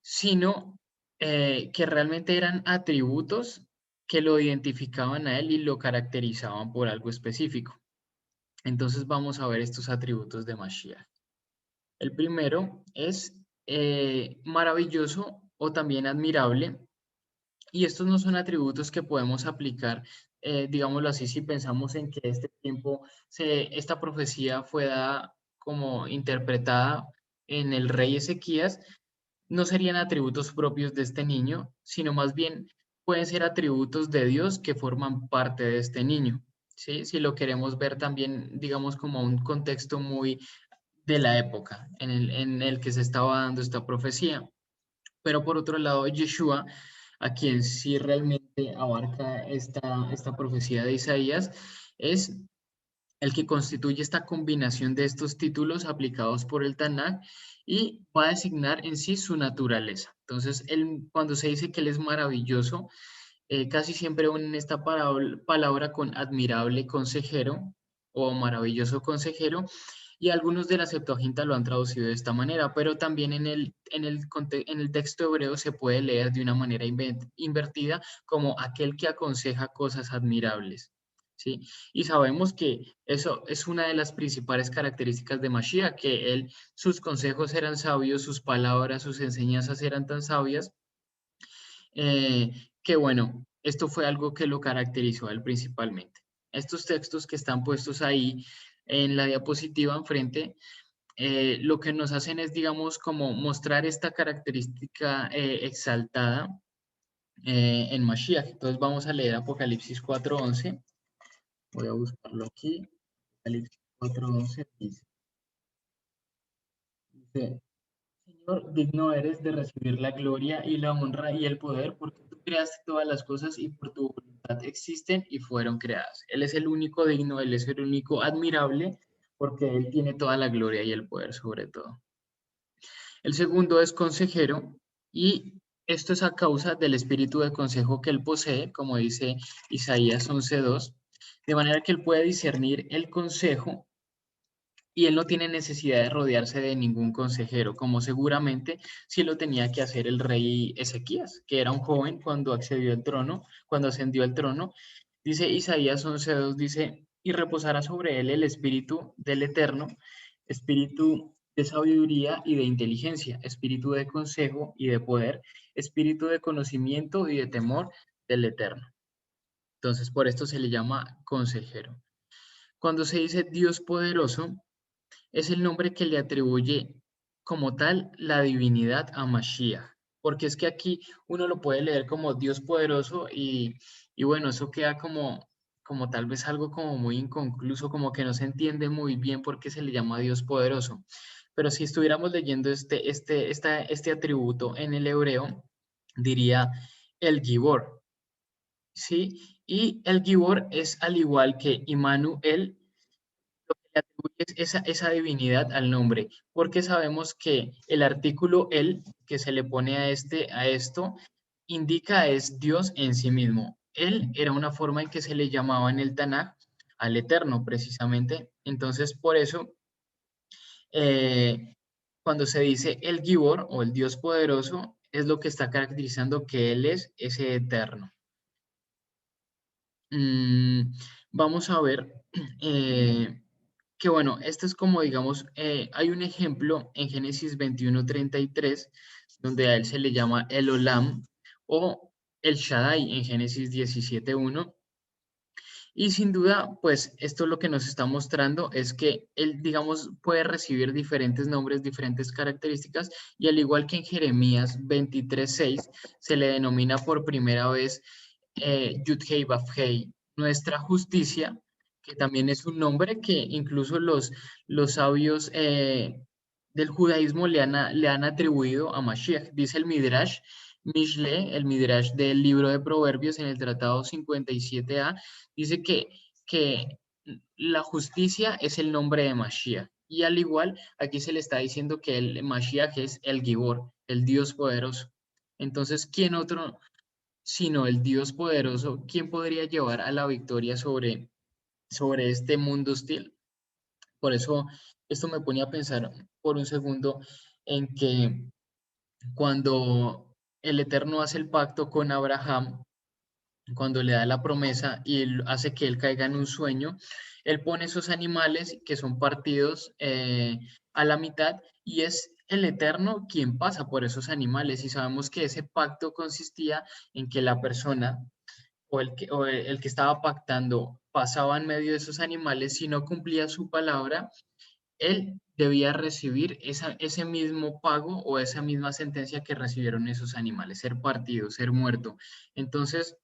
sino que realmente eran atributos que lo identificaban a él y lo caracterizaban por algo específico. Entonces vamos a ver estos atributos de Mashiach. El primero es maravilloso o también admirable. Y estos no son atributos que podemos aplicar, digámoslo así, si pensamos en que este tiempo, esta profecía fue dada como interpretada en el rey Ezequías, no serían atributos propios de este niño, sino más bien pueden ser atributos de Dios que forman parte de este niño. ¿Sí? Si lo queremos ver también, digamos, como un contexto muy de la época en el que se estaba dando esta profecía. Pero por otro lado, Yeshua, a quien sí realmente abarca esta profecía de Isaías, es el que constituye esta combinación de estos títulos aplicados por el Tanakh y va a designar en sí su naturaleza. Entonces, cuando se dice que él es maravilloso, casi siempre unen esta palabra con admirable consejero o maravilloso consejero, y algunos de la Septuaginta lo han traducido de esta manera, pero también en el texto hebreo se puede leer de una manera invertida como aquel que aconseja cosas admirables. ¿Sí? Y sabemos que eso es una de las principales características de Mashiach, que sus consejos eran sabios, sus palabras, sus enseñanzas eran tan sabias, eh, que bueno, esto fue algo que lo caracterizó a él principalmente. Estos textos que están puestos ahí en la diapositiva enfrente, lo que nos hacen es, digamos, como mostrar esta característica exaltada en Mashiach. Entonces vamos a leer Apocalipsis 4:11. Voy a buscarlo aquí. Apocalipsis 4:11 dice, Señor, digno eres de recibir la gloria y la honra y el poder, porque tú creaste todas las cosas y por tu voluntad existen y fueron creadas. Él es el único digno, Él es el único admirable, porque Él tiene toda la gloria y el poder sobre todo. El segundo es consejero y esto es a causa del espíritu de consejo que Él posee, como dice Isaías 11:2, de manera que Él puede discernir el consejo y él no tiene necesidad de rodearse de ningún consejero, como seguramente sí lo tenía que hacer el rey Ezequías, que era un joven cuando accedió al trono, cuando ascendió al trono. Dice Isaías 11:2, dice, y reposará sobre él el espíritu del Eterno, espíritu de sabiduría y de inteligencia, espíritu de consejo y de poder, espíritu de conocimiento y de temor del Eterno. Entonces, por esto se le llama consejero. Cuando se dice Dios poderoso, es el nombre que le atribuye como tal la divinidad a Mashiach, porque es que aquí uno lo puede leer como Dios poderoso y bueno, eso queda como tal vez algo como muy inconcluso, como que no se entiende muy bien por qué se le llama Dios poderoso. pero si estuviéramos leyendo este atributo en el hebreo, diría el Gibor, ¿sí? Y el Gibor es al igual que Immanuel, le atribuyes esa divinidad al nombre, porque sabemos que el artículo el que se le pone a esto indica es Dios en sí mismo. Él era una forma en que se le llamaba en el Tanaj al Eterno, precisamente. Entonces, por eso, eh, cuando se dice el Gibor o el Dios poderoso, es lo que está caracterizando que Él es ese Eterno. Mm, vamos a ver eh, que bueno, esto es como digamos, hay un ejemplo en Génesis 21:33 donde a él se le llama el Olam o el Shaddai en Génesis 17:1 y sin duda, pues esto lo que nos está mostrando es que él, digamos, puede recibir diferentes nombres, diferentes características, y al igual que en Jeremías 23:6, se le denomina por primera vez Yud-Hei Vav-Hei, nuestra justicia, que también es un nombre que incluso los sabios del judaísmo le han atribuido a Mashiach. Dice el Midrash, Mishle, el Midrash del libro de Proverbios en el Tratado 57a, dice que la justicia es el nombre de Mashiach. Y al igual, aquí se le está diciendo que el Mashiach es el Gibor, el Dios poderoso. Entonces, ¿quién otro sino el Dios poderoso? ¿Quién podría llevar a la victoria sobre este mundo hostil? Por eso, esto me pone a pensar por un segundo en que cuando el Eterno hace el pacto con Abraham, cuando le da la promesa y él hace que él caiga en un sueño, él pone esos animales que son partidos a la mitad y es el Eterno quien pasa por esos animales y sabemos que ese pacto consistía en que la persona o el que estaba pactando pasaba en medio de esos animales, si no cumplía su palabra, él debía recibir ese mismo pago o esa misma sentencia que recibieron esos animales, ser partido, ser muerto. Entonces,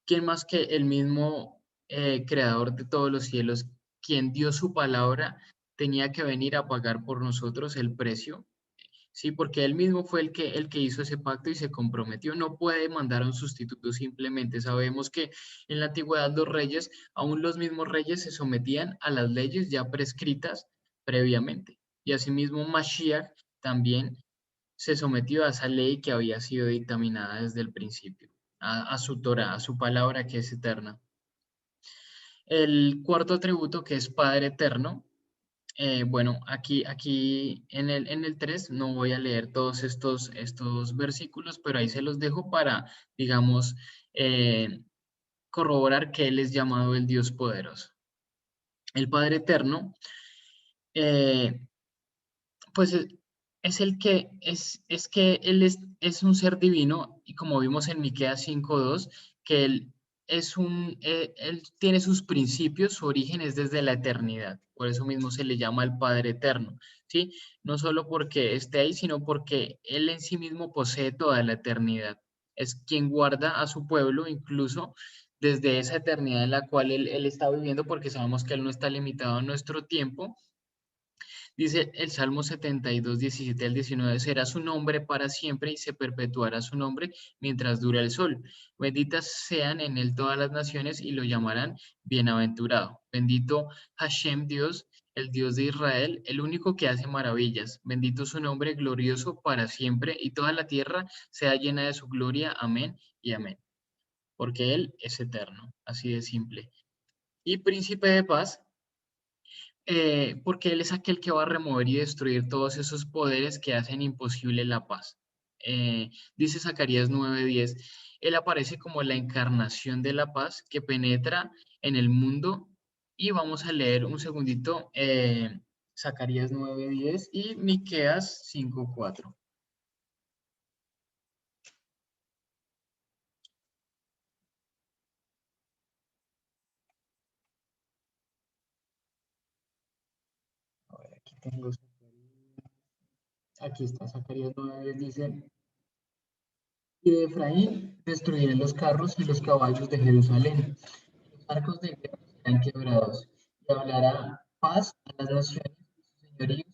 ¿quién más que el mismo creador de todos los cielos, quien dio su palabra, tenía que venir a pagar por nosotros el precio? Sí, porque él mismo fue el que hizo ese pacto y se comprometió. No puede mandar a un sustituto simplemente. Sabemos que en la antigüedad los reyes, aún los mismos reyes, se sometían a las leyes ya prescritas previamente. Y asimismo Mashiach también se sometió a esa ley que había sido dictaminada desde el principio, a su Torah, a su palabra que es eterna. El cuarto atributo que es Padre Eterno, bueno, aquí en el 3 no voy a leer todos estos versículos, pero ahí se los dejo para, digamos, eh, corroborar que Él es llamado el Dios poderoso. El Padre Eterno, eh, pues es el que es que él es un ser divino y como vimos en Miqueas 5:2, que él él tiene sus principios, su origen es desde la eternidad. Por eso mismo se le llama el Padre Eterno, ¿sí? No solo porque esté ahí, sino porque él en sí mismo posee toda la eternidad. Es quien guarda a su pueblo incluso desde esa eternidad en la cual él está viviendo, porque sabemos que él no está limitado a nuestro tiempo. Dice el Salmo 72, 17 al 19, será su nombre para siempre y se perpetuará su nombre mientras dura el sol. Benditas sean en él todas las naciones y lo llamarán bienaventurado. Bendito Hashem Dios, el Dios de Israel, el único que hace maravillas. Bendito su nombre glorioso para siempre y toda la tierra sea llena de su gloria. Amén y amén. Porque Él es eterno, así de simple. Y príncipe de paz, porque Él es aquel que va a remover y destruir todos esos poderes que hacen imposible la paz. Dice Zacarías 9:10, Él aparece como la encarnación de la paz que penetra en el mundo. Y vamos a leer un segundito Zacarías 9:10 y Miqueas 5:4. A ver, aquí tengo, aquí está Zacarías 9:10, dice, y de Efraín destruiré los carros y los caballos de Jerusalén. Los arcos de guerra serán quebrados, y hablará paz a las naciones, y su señorío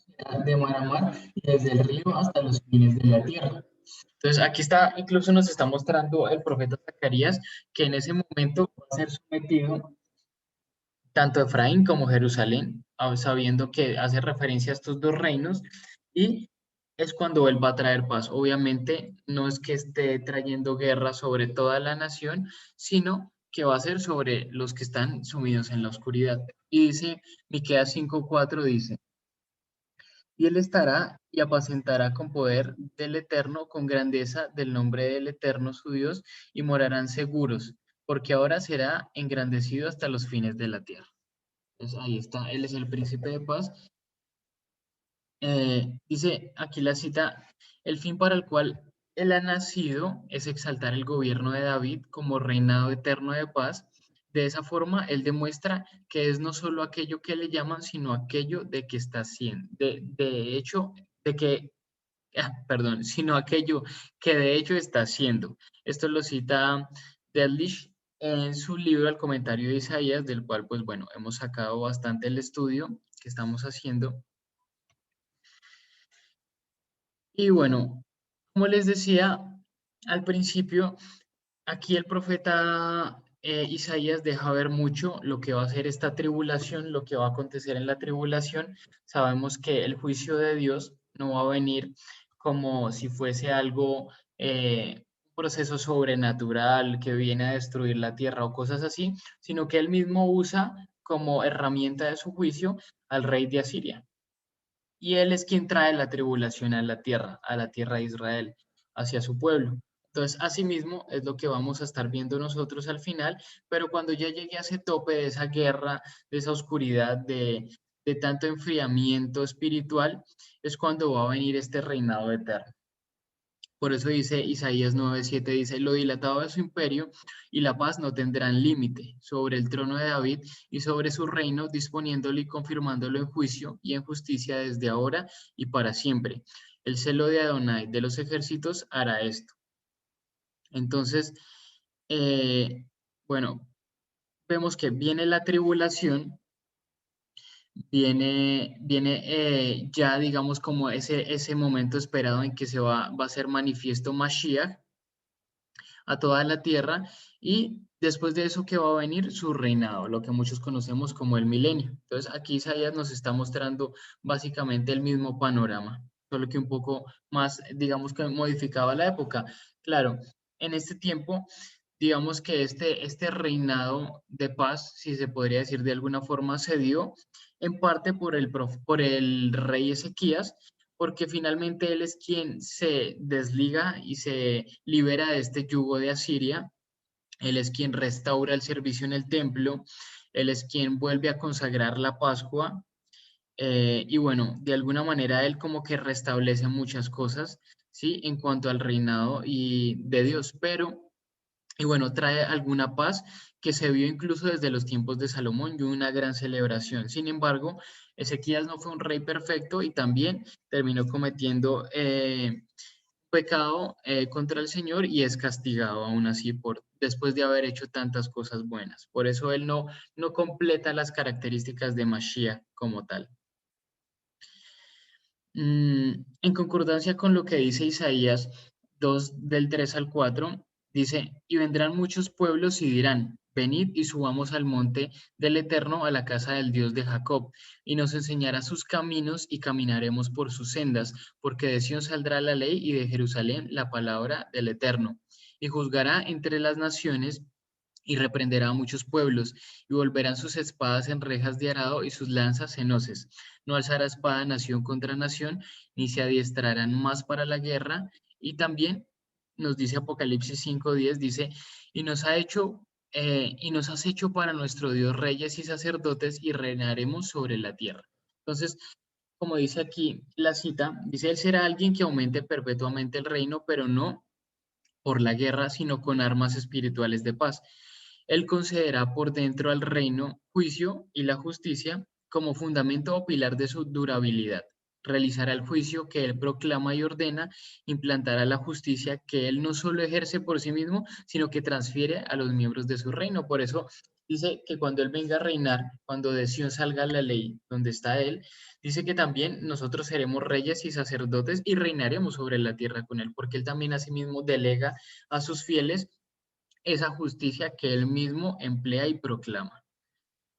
de mar a mar y desde el río hasta los fines de la tierra. Entonces, aquí está, incluso nos está mostrando el profeta Zacarías que en ese momento va a ser sometido tanto Efraín como Jerusalén, sabiendo que hace referencia a estos dos reinos, y es cuando él va a traer paz. Obviamente no es que esté trayendo guerra sobre toda la nación, sino que va a ser sobre los que están sumidos en la oscuridad. Y dice, Miqueas 5:4 dice, y él estará y apacentará con poder del Eterno, con grandeza del nombre del Eterno su Dios, y morarán seguros, porque ahora será engrandecido hasta los fines de la tierra. Entonces, ahí está, él es el príncipe de paz. Dice aquí la cita, el fin para el cual él ha nacido es exaltar el gobierno de David como reinado eterno de paz. De esa forma, él demuestra que es no solo aquello que le llaman, sino aquello de que está haciendo, de hecho, de que, perdón, sino aquello que de hecho está haciendo. Esto lo cita Delitzsch en su libro El comentario de Isaías, del cual, pues bueno, hemos sacado bastante el estudio que estamos haciendo. Y bueno, como les decía al principio, aquí el profeta Isaías deja ver mucho lo que va a ser esta tribulación, lo que va a acontecer en la tribulación. Sabemos que el juicio de Dios no va a venir como si fuese algo, un proceso sobrenatural que viene a destruir la tierra o cosas así, sino que él mismo usa como herramienta de su juicio al rey de Asiria. Y él es quien trae la tribulación a la tierra de Israel, hacia su pueblo. Entonces, asimismo, es lo que vamos a estar viendo nosotros al final, pero cuando ya llegue a ese tope de esa guerra, de esa oscuridad, de tanto enfriamiento espiritual, es cuando va a venir este reinado eterno. Por eso dice Isaías 9:7, dice, lo dilatado de su imperio y la paz no tendrán límite sobre el trono de David y sobre su reino, disponiéndolo y confirmándolo en juicio y en justicia desde ahora y para siempre. El celo de Adonai de los ejércitos hará esto. Entonces, eh, bueno, vemos que viene la tribulación, viene ya, digamos, como ese momento esperado en que va a ser manifiesto Mashiach a toda la tierra y después de eso que va a venir su reinado, lo que muchos conocemos como el milenio. Entonces aquí Isaías nos está mostrando básicamente el mismo panorama, solo que un poco más, digamos que modificaba la época. Claro, en este tiempo, digamos que este reinado de paz, si se podría decir de alguna forma, se dio en parte por el rey Ezequías, porque finalmente él es quien se desliga y se libera de este yugo de Asiria, él es quien restaura el servicio en el templo, él es quien vuelve a consagrar la Pascua, y bueno, de alguna manera él como que restablece muchas cosas, ¿sí? En cuanto al reinado y de Dios, pero y bueno, trae alguna paz que se vio incluso desde los tiempos de Salomón y una gran celebración. Sin embargo, Ezequías no fue un rey perfecto y también terminó cometiendo pecado contra el Señor y es castigado aún así después de haber hecho tantas cosas buenas. Por eso él no completa las características de Mashiach como tal. En concordancia con lo que dice Isaías 2 del 3 al 4, dice, y vendrán muchos pueblos y dirán, venid y subamos al monte del Eterno, a la casa del Dios de Jacob, y nos enseñará sus caminos y caminaremos por sus sendas, porque de Sion saldrá la ley y de Jerusalén la palabra del Eterno, y juzgará entre las naciones y reprenderá a muchos pueblos, y volverán sus espadas en rejas de arado y sus lanzas en hoces. No alzará espada nación contra nación, ni se adiestrarán más para la guerra. Y también nos dice Apocalipsis 5:10, dice, y nos ha hecho, y nos has hecho para nuestro Dios reyes y sacerdotes, y reinaremos sobre la tierra. Entonces, como dice aquí la cita, dice, él será alguien que aumente perpetuamente el reino, pero no por la guerra, sino con armas espirituales de paz. Él concederá por dentro al reino juicio y la justicia como fundamento o pilar de su durabilidad. Realizará el juicio que él proclama y ordena, implantará la justicia que él no solo ejerce por sí mismo, sino que transfiere a los miembros de su reino. Por eso dice que cuando Él venga a reinar, cuando de Sion salga la ley, donde está Él, dice que también nosotros seremos reyes y sacerdotes y reinaremos sobre la tierra con Él, porque Él también asimismo delega a sus fieles esa justicia que Él mismo emplea y proclama.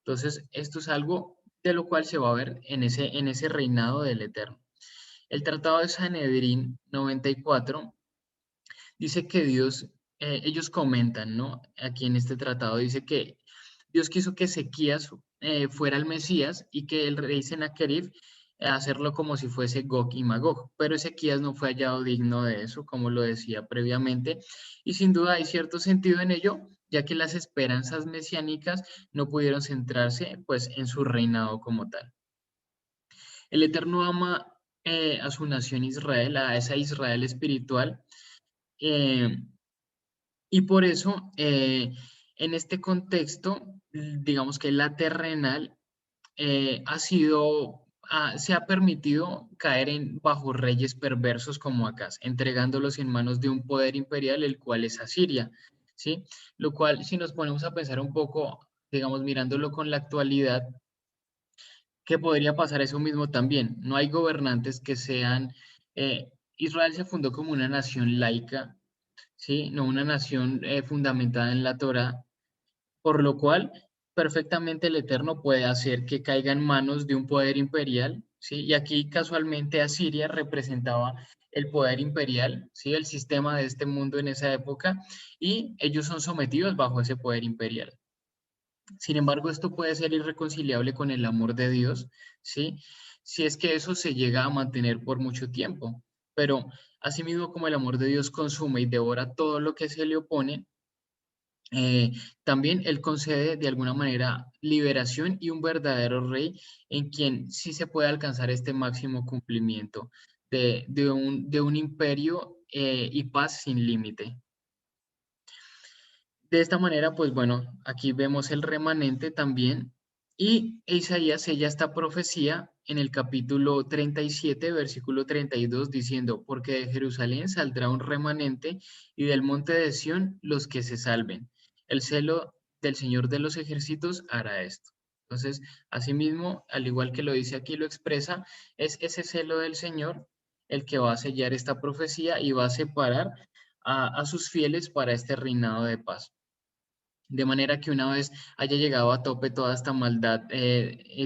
Entonces, esto es algo de lo cual se va a ver en ese reinado del Eterno. El Tratado de Sanedrín 94 dice que Dios, ellos comentan, ¿no? Aquí en este tratado dice que Dios quiso que Ezequías fuera el Mesías y que el rey Sennacherib hacerlo como si fuese Gog y Magog, pero Ezequías no fue hallado digno de eso, como lo decía previamente, y sin duda hay cierto sentido en ello, ya que las esperanzas mesiánicas no pudieron centrarse pues en su reinado como tal. El Eterno ama a su nación Israel, a esa Israel espiritual, eh, y por eso, en este contexto, digamos que la terrenal se ha permitido caer bajo reyes perversos como Acaz, entregándolos en manos de un poder imperial, el cual es Asiria, ¿sí? Lo cual, si nos ponemos a pensar un poco, digamos, mirándolo con la actualidad, que podría pasar eso mismo también. No hay gobernantes que sean... Israel se fundó como una nación laica, ¿sí? No una nación fundamentada en la Torá, por lo cual perfectamente el Eterno puede hacer que caiga en manos de un poder imperial, ¿sí? Y aquí casualmente Asiria representaba el poder imperial, ¿sí? El sistema de este mundo en esa época, y ellos son sometidos bajo ese poder imperial. Sin embargo, esto puede ser irreconciliable con el amor de Dios, ¿sí? Si es que eso se llega a mantener por mucho tiempo. Pero asimismo como el amor de Dios consume y devora todo lo que se le opone, eh, también Él concede de alguna manera liberación y un verdadero rey en quien sí se puede alcanzar este máximo cumplimiento de un imperio y paz sin límite. De esta manera, pues bueno, aquí vemos el remanente también. Y Isaías sella esta profecía en el capítulo 37, versículo 32, diciendo, porque de Jerusalén saldrá un remanente y del monte de Sión los que se salven. El celo del Señor de los ejércitos hará esto. Entonces, asimismo, al igual que lo dice aquí, lo expresa, es ese celo del Señor el que va a sellar esta profecía y va a separar a sus fieles para este reinado de paz. De manera que una vez haya llegado a tope toda esta maldad,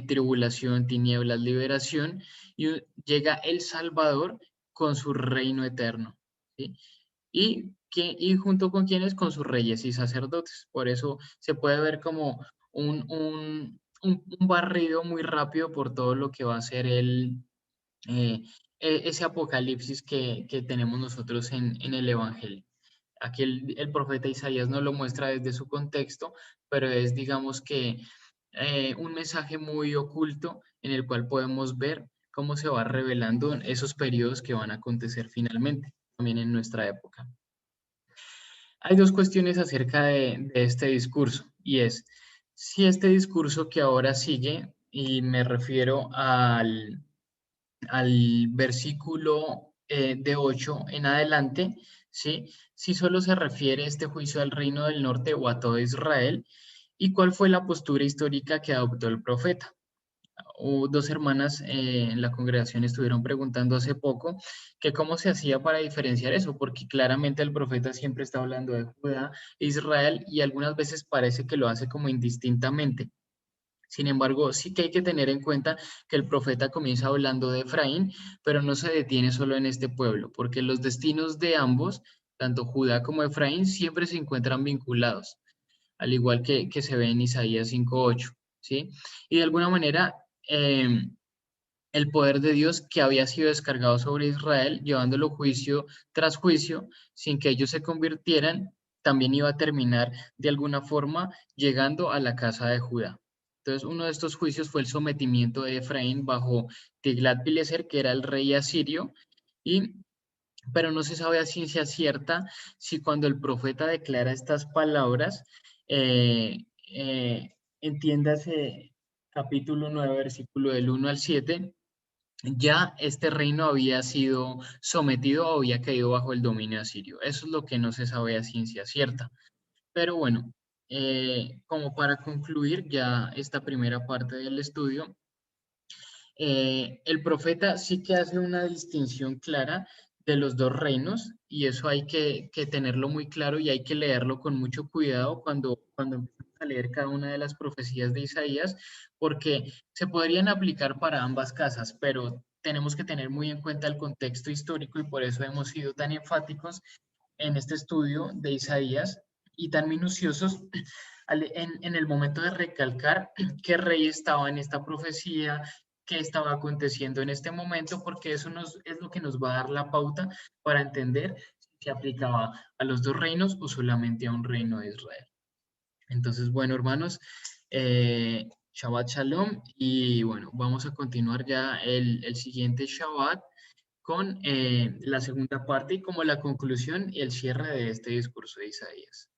tribulación, tinieblas, liberación, y llega el Salvador con su reino eterno, ¿sí? Y junto con quienes, con sus reyes y sacerdotes. Por eso se puede ver como un barrido muy rápido por todo lo que va a ser eh, ese apocalipsis que tenemos nosotros en el Evangelio. Aquí el profeta Isaías no lo muestra desde su contexto, pero es, digamos que, un mensaje muy oculto en el cual podemos ver cómo se va revelando en esos periodos que van a acontecer finalmente, también en nuestra época. Hay dos cuestiones acerca de este discurso, y es si este discurso que ahora sigue, y me refiero al versículo de 8 en adelante, ¿sí? Si solo se refiere este juicio al reino del norte o a todo Israel, y cuál fue la postura histórica que adoptó el profeta. Dos hermanas en la congregación estuvieron preguntando hace poco que cómo se hacía para diferenciar eso, porque claramente el profeta siempre está hablando de Judá e Israel y algunas veces parece que lo hace como indistintamente. Sin embargo, sí que hay que tener en cuenta que el profeta comienza hablando de Efraín, pero no se detiene solo en este pueblo, porque los destinos de ambos, tanto Judá como Efraín, siempre se encuentran vinculados, al igual que se ve en Isaías 5:8, ¿sí? Y de alguna manera, el poder de Dios que había sido descargado sobre Israel, llevándolo juicio tras juicio, sin que ellos se convirtieran, también iba a terminar de alguna forma llegando a la casa de Judá. Entonces, uno de estos juicios fue el sometimiento de Efraín bajo Tiglat-Pileser, que era el rey asirio, y, pero no se sabe a ciencia cierta si cuando el profeta declara estas palabras, entiéndase capítulo 9, versículo del 1 al 7, ya este reino había sido sometido o había caído bajo el dominio asirio. Eso es lo que no se sabe a ciencia cierta. Pero bueno, como para concluir ya esta primera parte del estudio, el profeta sí que hace una distinción clara de los dos reinos y eso hay que tenerlo muy claro y hay que leerlo con mucho cuidado cuando empezamos a leer cada una de las profecías de Isaías, porque se podrían aplicar para ambas casas, pero tenemos que tener muy en cuenta el contexto histórico y por eso hemos sido tan enfáticos en este estudio de Isaías y tan minuciosos en el momento de recalcar qué rey estaba en esta profecía, qué estaba aconteciendo en este momento, porque eso es lo que nos va a dar la pauta para entender si se aplicaba a los dos reinos o solamente a un reino de Israel. Entonces, bueno, hermanos, Shabbat Shalom y bueno, vamos a continuar ya el siguiente Shabbat con la segunda parte y como la conclusión y el cierre de este discurso de Isaías.